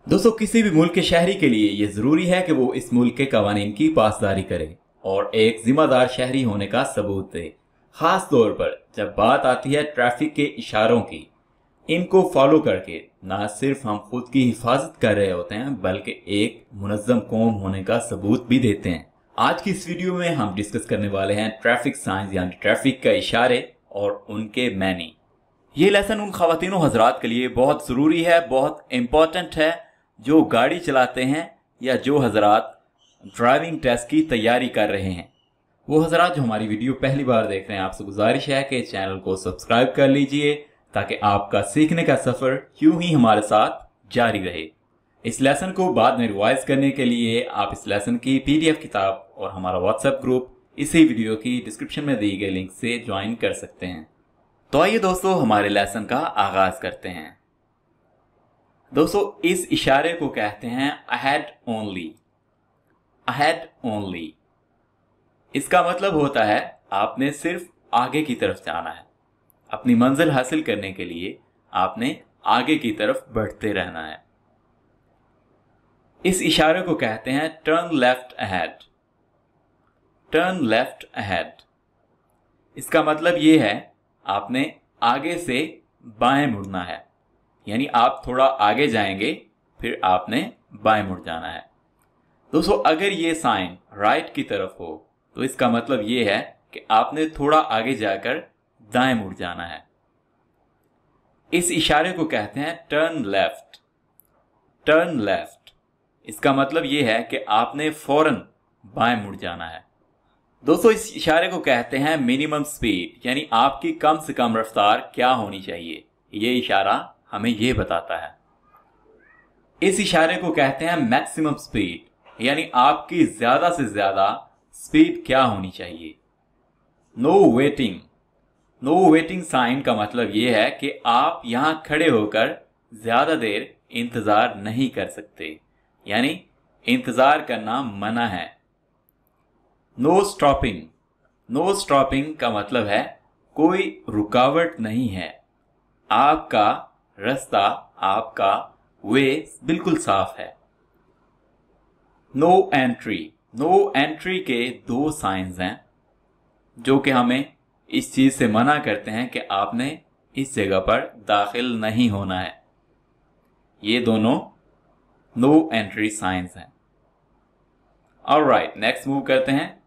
दोस्तों, किसी भी मुल्क के शहरी के लिए ये जरूरी है कि वो इस मुल्क के कवानीन की पासदारी करे और एक जिम्मेदार शहरी होने का सबूत दे। खास तौर पर जब बात आती है ट्रैफिक के इशारों की, इनको फॉलो करके ना सिर्फ हम खुद की हिफाजत कर रहे होते हैं बल्कि एक मुनज्जम कौम होने का सबूत भी देते हैं। आज की इस वीडियो में हम डिस्कस करने वाले हैं ट्रैफिक साइंस यानी ट्रैफिक का इशारे और उनके मैनी। ये लेसन उन खवातीनों हजरात के लिए बहुत ज़रूरी है, बहुत इम्पोर्टेंट है जो गाड़ी चलाते हैं या जो हजरात ड्राइविंग टेस्ट की तैयारी कर रहे हैं। वो हजरात जो हमारी वीडियो पहली बार देख रहे हैं, आपसे गुजारिश है कि चैनल को सब्सक्राइब कर लीजिए ताकि आपका सीखने का सफ़र यूं ही हमारे साथ जारी रहे। इस लेसन को बाद में रिवाइज करने के लिए आप इस लेसन की PDF किताब और हमारा व्हाट्सएप ग्रुप इसी वीडियो की डिस्क्रिप्शन में दी गई लिंक से ज्वाइन कर सकते हैं। तो आइए दोस्तों, हमारे लेसन का आगाज करते हैं। दोस्तों, इस इशारे को कहते हैं अहेड ओनली। अहेड ओनली इसका मतलब होता है आपने सिर्फ आगे की तरफ जाना है। अपनी मंजिल हासिल करने के लिए आपने आगे की तरफ बढ़ते रहना है। इस इशारे को कहते हैं turn left ahead. Turn left ahead इसका मतलब ये है आपने आगे से बाएं मुड़ना है, यानी आप थोड़ा आगे जाएंगे फिर आपने बाएं मुड़ जाना है। दोस्तों, अगर ये साइन राइट की तरफ हो तो इसका मतलब ये है कि आपने थोड़ा आगे जाकर दाएं मुड़ जाना है। इस इशारे को कहते हैं टर्न लेफ्ट। टर्न लेफ्ट इसका मतलब ये है कि आपने फौरन बाएं मुड़ जाना है। दोस्तों, इस इशारे को कहते हैं मिनिमम स्पीड, यानी आपकी कम से कम रफ्तार क्या होनी चाहिए। ये इशारा हमें ये बताता है। इस इशारे को कहते हैं मैक्सिमम स्पीड, यानी आपकी ज्यादा से ज्यादा स्पीड क्या होनी चाहिए। No waiting. No waiting sign का मतलब यह है कि आप यहां खड़े होकर ज्यादा देर इंतजार नहीं कर सकते, यानी इंतजार करना मना है। No stopping. नो स्टॉपिंग का मतलब है कोई रुकावट नहीं है, आपका रास्ता, आपका वे बिल्कुल साफ है। No entry. नो एंट्री के दो साइंस हैं जो कि हमें इस चीज से मना करते हैं कि आपने इस जगह पर दाखिल नहीं होना है। ये दोनों नो एंट्री साइंस हैं। ऑलराइट, नेक्स्ट मूव करते हैं।